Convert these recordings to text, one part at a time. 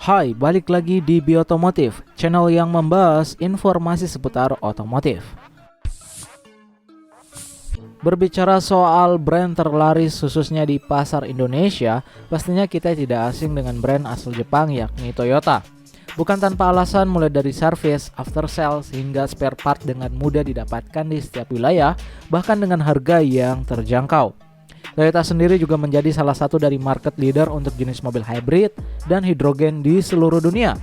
Hai, balik lagi di Biotomotif, channel yang membahas informasi seputar otomotif. Berbicara soal brand terlaris khususnya di pasar Indonesia, pastinya kita tidak asing dengan brand asal Jepang yakni Toyota. Bukan tanpa alasan, mulai dari service, after sales, hingga spare part dengan mudah didapatkan di setiap wilayah, bahkan dengan harga yang terjangkau. Toyota sendiri juga menjadi salah satu dari market leader untuk jenis mobil hybrid dan hidrogen di seluruh dunia.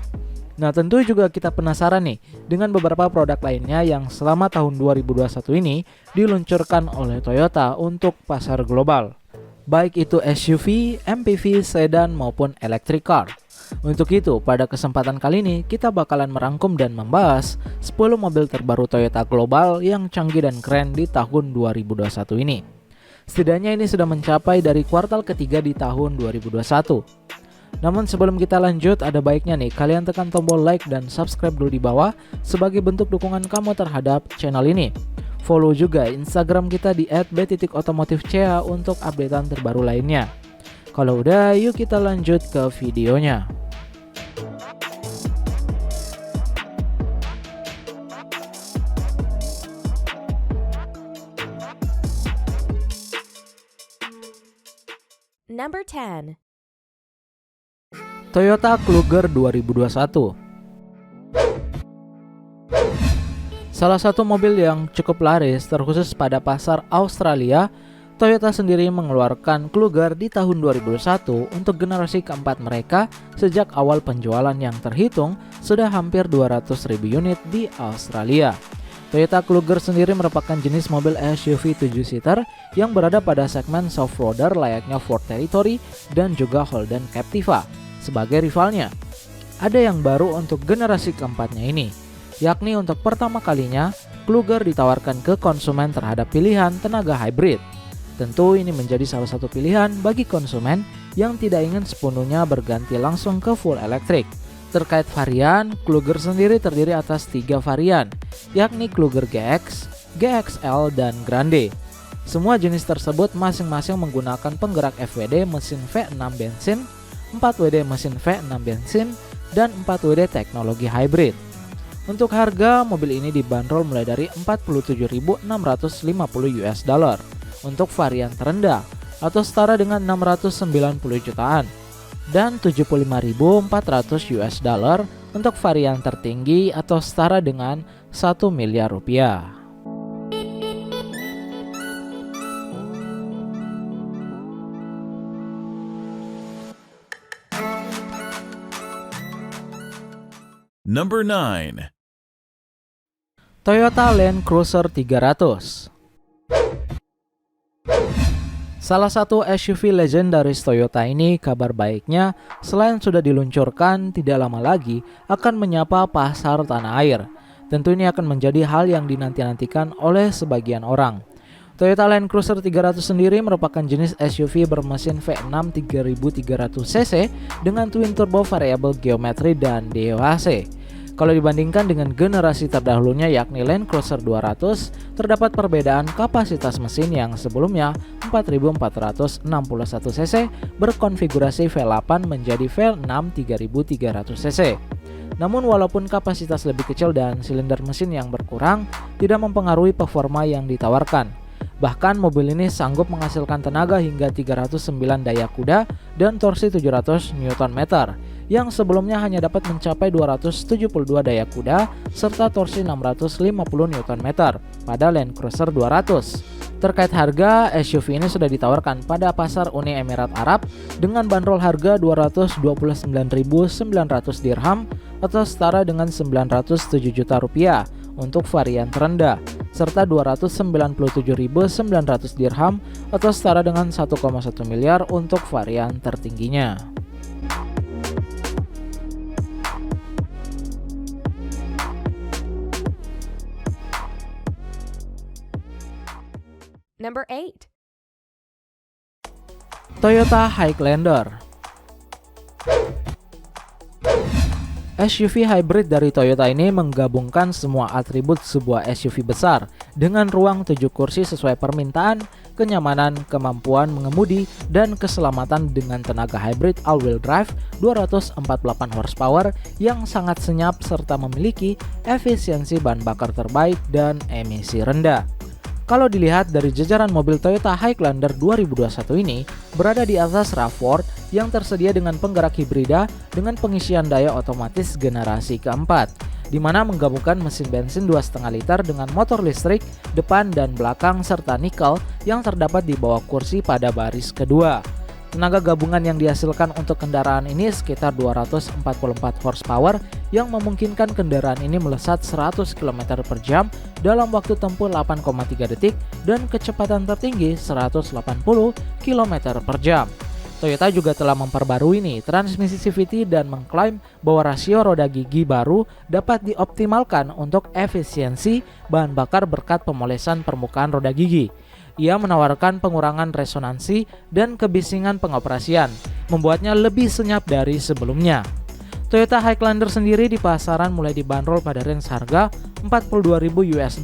Nah, tentu juga kita penasaran nih dengan beberapa produk lainnya yang selama tahun 2021 ini diluncurkan oleh Toyota untuk pasar global. Baik itu SUV, MPV, sedan maupun electric car. Untuk itu, pada kesempatan kali ini kita bakalan merangkum dan membahas 10 mobil terbaru Toyota global yang canggih dan keren di tahun 2021 ini. Setidaknya ini sudah mencapai dari kuartal ketiga di tahun 2021. Namun sebelum kita lanjut, ada baiknya nih kalian tekan tombol like dan subscribe dulu di bawah sebagai bentuk dukungan kamu terhadap channel ini. Follow juga Instagram kita di @b.otomotifca untuk updatean terbaru lainnya. Kalau udah, yuk kita lanjut ke videonya. Number 10. Toyota Kluger 2021. Salah satu mobil yang cukup laris terkhusus pada pasar Australia, Toyota sendiri mengeluarkan Kluger di tahun 2021 untuk generasi keempat mereka sejak awal penjualan yang terhitung sudah hampir 200.000 unit di Australia. Toyota Kluger sendiri merupakan jenis mobil SUV 7-seater yang berada pada segmen soft-roader layaknya Ford Territory dan juga Holden Captiva sebagai rivalnya. Ada yang baru untuk generasi keempatnya ini, yakni untuk pertama kalinya Kluger ditawarkan ke konsumen terhadap pilihan tenaga hybrid. Tentu ini menjadi salah satu pilihan bagi konsumen yang tidak ingin sepenuhnya berganti langsung ke full electric. Terkait varian, Kluger sendiri terdiri atas 3 varian, yakni Kluger GX, GXL, dan Grande. Semua jenis tersebut masing-masing menggunakan penggerak FWD mesin V6 bensin, 4WD mesin V6 bensin, dan 4WD teknologi hybrid. Untuk harga, mobil ini dibanderol mulai dari 47.650 US dollar untuk varian terendah atau setara dengan 690 jutaan. Dan 75.400 US dollar untuk varian tertinggi atau setara dengan 1 miliar rupiah. Number 9. Toyota Land Cruiser 300. Salah satu SUV legendaris Toyota ini, kabar baiknya selain sudah diluncurkan, tidak lama lagi akan menyapa pasar tanah air. Tentu ini akan menjadi hal yang dinanti-nantikan oleh sebagian orang. Toyota Land Cruiser 300 sendiri merupakan jenis SUV bermesin V6 3300cc dengan twin turbo variable geometri dan DOHC. Kalau dibandingkan dengan generasi terdahulunya yakni Land Cruiser 200, terdapat perbedaan kapasitas mesin yang sebelumnya 4461cc berkonfigurasi V8 menjadi V6 3300cc. Namun walaupun kapasitas lebih kecil dan silinder mesin yang berkurang, tidak mempengaruhi performa yang ditawarkan. Bahkan mobil ini sanggup menghasilkan tenaga hingga 309 daya kuda dan torsi 700 Nm, yang sebelumnya hanya dapat mencapai 272 daya kuda serta torsi 650 Nm pada Land Cruiser 200. Terkait harga, SUV ini sudah ditawarkan pada pasar Uni Emirat Arab dengan bandrol harga 229.900 dirham atau setara dengan 907 juta rupiah untuk varian terendah, serta 297.900 dirham atau setara dengan 1,1 miliar untuk varian tertingginya. Number 8. Toyota Highlander. SUV hybrid dari Toyota ini menggabungkan semua atribut sebuah SUV besar dengan ruang 7 kursi sesuai permintaan, kenyamanan, kemampuan mengemudi, dan keselamatan dengan tenaga hybrid all-wheel drive 248 horsepower yang sangat senyap serta memiliki efisiensi bahan bakar terbaik dan emisi rendah. Kalau dilihat dari jajaran mobil Toyota Highlander 2021 ini berada di atas RAV4 yang tersedia dengan penggerak hibrida dengan pengisian daya otomatis generasi keempat, di mana menggabungkan mesin bensin 2,5 liter dengan motor listrik depan dan belakang serta nikel yang terdapat di bawah kursi pada baris kedua. Tenaga gabungan yang dihasilkan untuk kendaraan ini sekitar 244 horsepower yang memungkinkan kendaraan ini melesat 100 km per jam dalam waktu tempuh 8,3 detik dan kecepatan tertinggi 180 km per jam. Toyota juga telah memperbarui transmisi CVT dan mengklaim bahwa rasio roda gigi baru dapat dioptimalkan untuk efisiensi bahan bakar berkat pemolesan permukaan roda gigi. Ia menawarkan pengurangan resonansi dan kebisingan pengoperasian, membuatnya lebih senyap dari sebelumnya. Toyota Highlander sendiri di pasaran mulai dibanderol pada range harga $42.000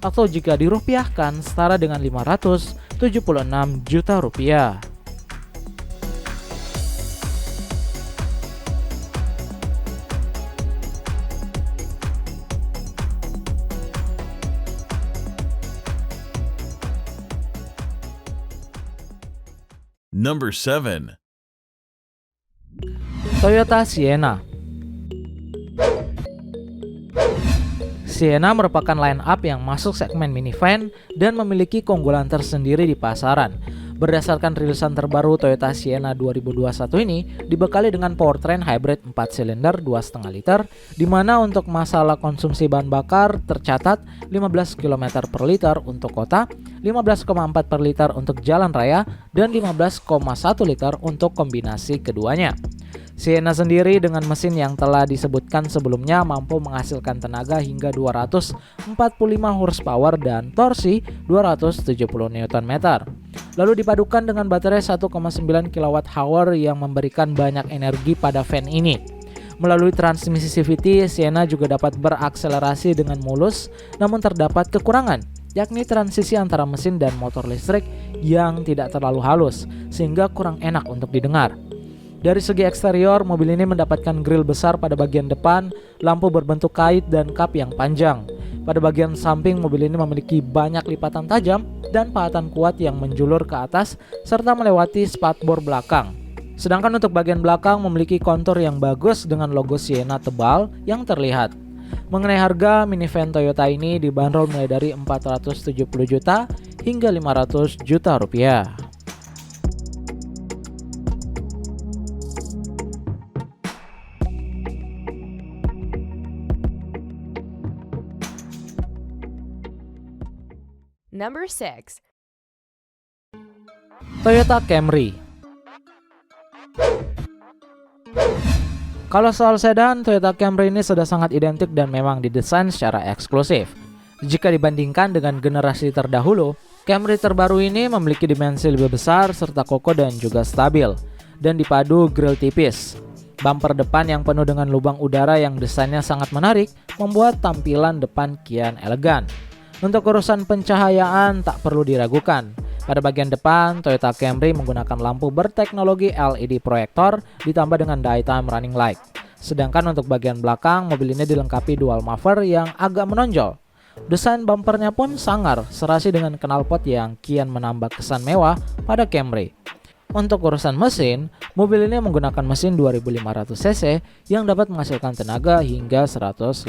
atau jika dirupiahkan setara dengan Rp576 juta. Number 7. Toyota Sienna. Sienna merupakan line-up yang masuk segmen minivan dan memiliki keunggulan tersendiri di pasaran. Berdasarkan rilisan terbaru Toyota Sienna 2021 ini dibekali dengan powertrain hybrid 4 silinder 2,5 liter, di mana untuk masalah konsumsi bahan bakar tercatat 15 km per liter untuk kota, 15,4 per liter untuk jalan raya, dan 15,1 liter untuk kombinasi keduanya. Sienna sendiri dengan mesin yang telah disebutkan sebelumnya mampu menghasilkan tenaga hingga 245 horsepower dan torsi 270 Nm. Lalu dipadukan dengan baterai 1,9 kWh yang memberikan banyak energi pada van ini. Melalui transmisi CVT, Sienna juga dapat berakselerasi dengan mulus, namun terdapat kekurangan, yakni transisi antara mesin dan motor listrik yang tidak terlalu halus, sehingga kurang enak untuk didengar. Dari segi eksterior, mobil ini mendapatkan grill besar pada bagian depan, lampu berbentuk kait dan kap yang panjang. Pada bagian samping, mobil ini memiliki banyak lipatan tajam dan pahatan kuat yang menjulur ke atas serta melewati spakbor belakang. Sedangkan untuk bagian belakang memiliki kontur yang bagus dengan logo Sienna tebal yang terlihat. Mengenai harga, minivan Toyota ini dibanderol mulai dari 470 juta hingga 500 juta rupiah. Number 6. Toyota Camry. Kalau soal sedan, Toyota Camry ini sudah sangat identik dan memang didesain secara eksklusif. Jika dibandingkan dengan generasi terdahulu, Camry terbaru ini memiliki dimensi lebih besar serta kokoh dan juga stabil, dan dipadu grill tipis. Bumper depan yang penuh dengan lubang udara yang desainnya sangat menarik membuat tampilan depan kian elegan. Untuk urusan pencahayaan tak perlu diragukan. Pada bagian depan, Toyota Camry menggunakan lampu berteknologi LED proyektor ditambah dengan daytime running light. Sedangkan untuk bagian belakang, mobil ini dilengkapi dual muffler yang agak menonjol. Desain bumpernya pun sangar, serasi dengan knalpot yang kian menambah kesan mewah pada Camry. Untuk urusan mesin, mobil ini menggunakan mesin 2500 cc yang dapat menghasilkan tenaga hingga 180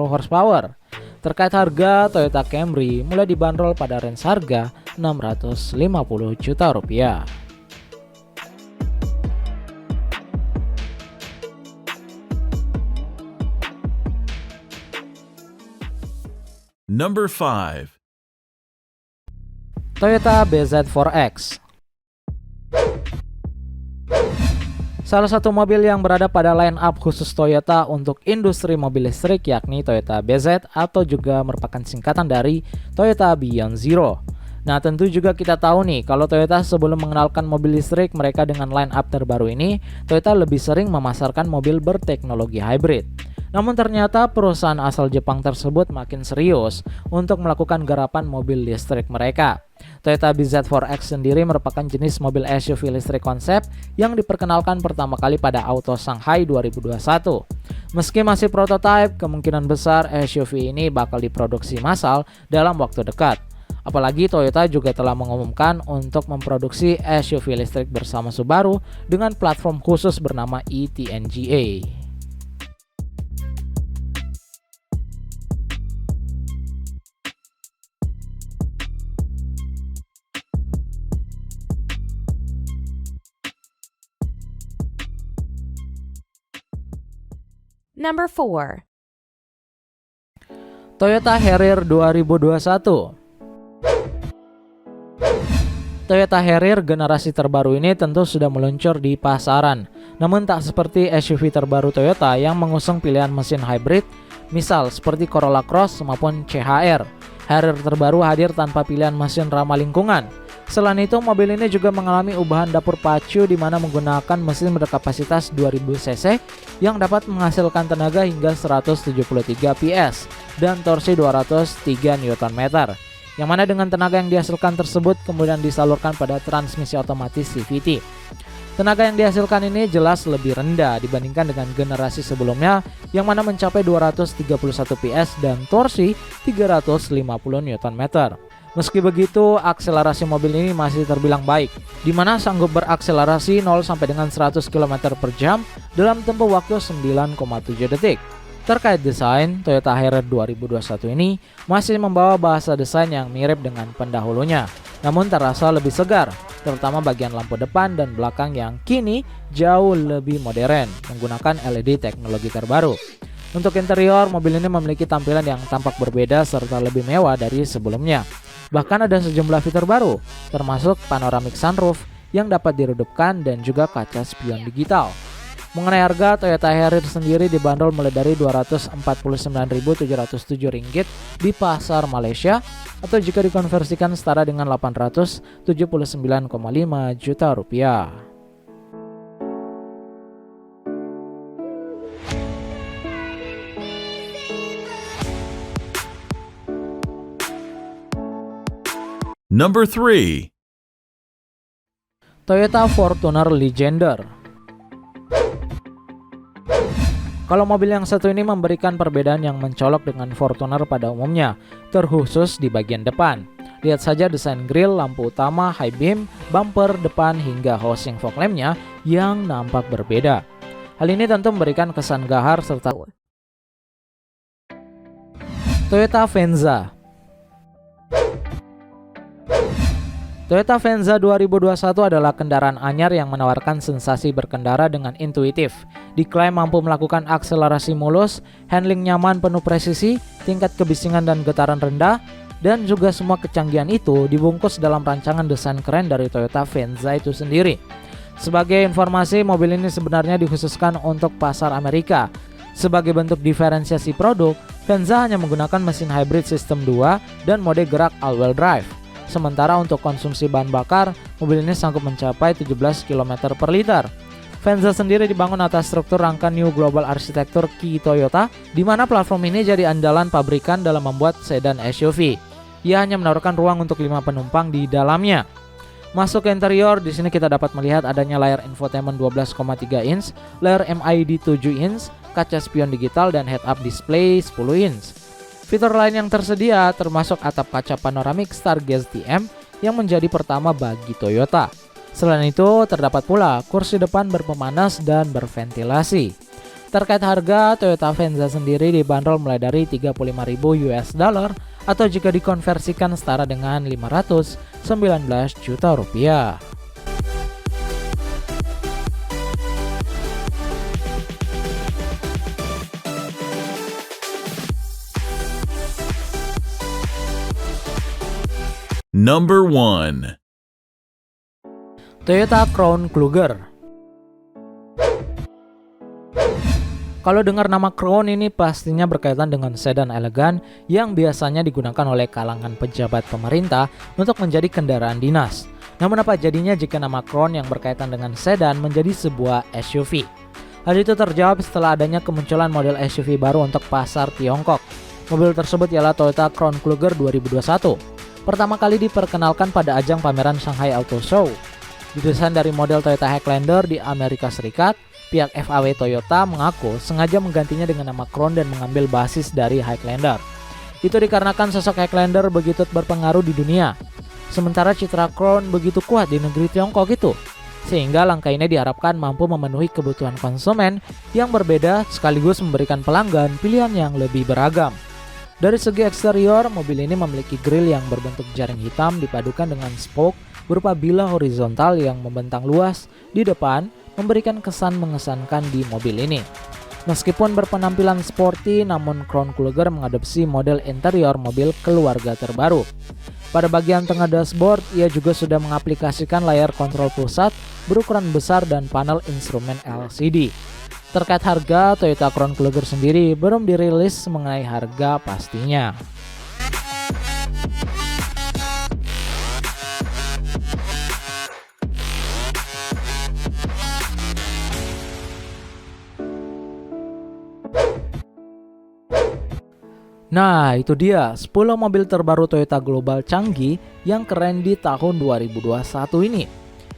horsepower. Terkait harga, Toyota Camry mulai dibanderol pada range harga 650 juta rupiah. Number 5. Toyota BZ4X. Salah satu mobil yang berada pada line up khusus Toyota untuk industri mobil listrik yakni Toyota BZ atau juga merupakan singkatan dari Toyota Beyond Zero. Nah, tentu juga kita tahu nih, kalau Toyota sebelum mengenalkan mobil listrik mereka dengan line up terbaru ini, Toyota lebih sering memasarkan mobil berteknologi hybrid. Namun ternyata perusahaan asal Jepang tersebut makin serius untuk melakukan garapan mobil listrik mereka. Toyota BZ4X sendiri merupakan jenis mobil SUV listrik konsep yang diperkenalkan pertama kali pada Auto Shanghai 2021. Meski masih prototipe, kemungkinan besar SUV ini bakal diproduksi massal dalam waktu dekat. Apalagi Toyota juga telah mengumumkan untuk memproduksi SUV listrik bersama Subaru dengan platform khusus bernama e-TNGA. Number 4. Toyota Harrier 2021. Toyota Harrier generasi terbaru ini tentu sudah meluncur di pasaran. Namun tak seperti SUV terbaru Toyota yang mengusung pilihan mesin hybrid, misal seperti Corolla Cross maupun CHR. Harrier terbaru hadir tanpa pilihan mesin ramah lingkungan. Selain itu, mobil ini juga mengalami ubahan dapur pacu di mana menggunakan mesin berkapasitas 2000 cc yang dapat menghasilkan tenaga hingga 173 PS dan torsi 203 Nm. Yang mana dengan tenaga yang dihasilkan tersebut kemudian disalurkan pada transmisi otomatis CVT. Tenaga yang dihasilkan ini jelas lebih rendah dibandingkan dengan generasi sebelumnya yang mana mencapai 231 PS dan torsi 350 Nm. Meski begitu, akselerasi mobil ini masih terbilang baik, di mana sanggup berakselerasi 0 sampai dengan 100 km per jam dalam tempo waktu 9,7 detik. Terkait desain, Toyota Harrier 2021 ini masih membawa bahasa desain yang mirip dengan pendahulunya, namun terasa lebih segar, terutama bagian lampu depan dan belakang yang kini jauh lebih modern, menggunakan LED teknologi terbaru. Untuk interior, mobil ini memiliki tampilan yang tampak berbeda serta lebih mewah dari sebelumnya. Bahkan ada sejumlah fitur baru, termasuk panoramic sunroof yang dapat diredupkan dan juga kaca spion digital. Mengenai harga, Toyota Harrier sendiri dibanderol mulai dari Rp249.707 di pasar Malaysia atau jika dikonversikan setara dengan Rp879,5 juta. Number 3. Toyota Fortuner Legender. Kalau mobil yang satu ini memberikan perbedaan yang mencolok dengan Fortuner pada umumnya, terkhusus di bagian depan. Lihat saja desain grill, lampu utama, high beam, bumper depan hingga housing fog lamp-nya yang nampak berbeda. Hal ini tentu memberikan kesan gahar serta Toyota Venza. Toyota Venza 2021 adalah kendaraan anyar yang menawarkan sensasi berkendara dengan intuitif. Diklaim mampu melakukan akselerasi mulus, handling nyaman penuh presisi, tingkat kebisingan dan getaran rendah, dan juga semua kecanggihan itu dibungkus dalam rancangan desain keren dari Toyota Venza itu sendiri. Sebagai informasi, mobil ini sebenarnya dikhususkan untuk pasar Amerika. Sebagai bentuk diferensiasi produk, Venza hanya menggunakan mesin hybrid sistem 2 dan mode gerak all-wheel drive. Sementara untuk konsumsi bahan bakar, mobil ini sanggup mencapai 17 km per liter. Venza sendiri dibangun atas struktur rangka New Global Architecture Key Toyota, di mana platform ini jadi andalan pabrikan dalam membuat sedan SUV. Ia hanya menawarkan ruang untuk 5 penumpang di dalamnya. Masuk ke interior, di sini kita dapat melihat adanya layar infotainment 12,3 inch, layar MID 7 inch, kaca spion digital dan head-up display 10 inch. Fitur lain yang tersedia termasuk atap kaca panoramik Stargaze TM yang menjadi pertama bagi Toyota. Selain itu, terdapat pula kursi depan berpemanas dan berventilasi. Terkait harga, Toyota Venza sendiri dibanderol mulai dari $35.000 atau jika dikonversikan setara dengan Rp519 juta. Number 1. Toyota Crown Kluger. Kalau dengar nama Crown ini pastinya berkaitan dengan sedan elegan yang biasanya digunakan oleh kalangan pejabat pemerintah untuk menjadi kendaraan dinas. Namun apa jadinya jika nama Crown yang berkaitan dengan sedan menjadi sebuah SUV? Hal itu terjawab setelah adanya kemunculan model SUV baru untuk pasar Tiongkok. Mobil tersebut ialah Toyota Crown Kluger 2021. Pertama kali diperkenalkan pada ajang pameran Shanghai Auto Show. Didesain dari model Toyota Highlander di Amerika Serikat, pihak FAW Toyota mengaku sengaja menggantinya dengan nama Crown dan mengambil basis dari Highlander. Itu dikarenakan sosok Highlander begitu berpengaruh di dunia, sementara citra Crown begitu kuat di negeri Tiongkok itu. Sehingga langkah ini diharapkan mampu memenuhi kebutuhan konsumen yang berbeda sekaligus memberikan pelanggan pilihan yang lebih beragam. Dari segi eksterior, mobil ini memiliki grill yang berbentuk jaring hitam dipadukan dengan spoke berupa bilah horizontal yang membentang luas di depan, memberikan kesan mengesankan di mobil ini. Meskipun berpenampilan sporty, namun Crown Kluger mengadopsi model interior mobil keluarga terbaru. Pada bagian tengah dashboard, ia juga sudah mengaplikasikan layar kontrol pusat berukuran besar dan panel instrumen LCD. Terkait harga, Toyota Crown Kluger sendiri belum dirilis mengenai harga pastinya. Nah, itu dia 10 mobil terbaru Toyota Global canggih yang keren di tahun 2021 ini.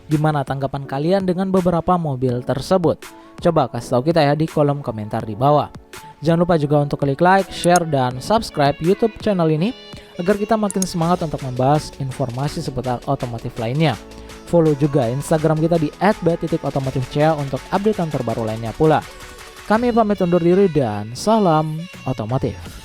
Gimana tanggapan kalian dengan beberapa mobil tersebut? Coba kasih tahu kita ya di kolom komentar di bawah. Jangan lupa juga untuk klik like, share, dan subscribe YouTube channel ini agar kita makin semangat untuk membahas informasi seputar otomotif lainnya. Follow juga Instagram kita di @b.otomotifca untuk update terbaru lainnya pula. Kami pamit undur diri dan salam otomotif.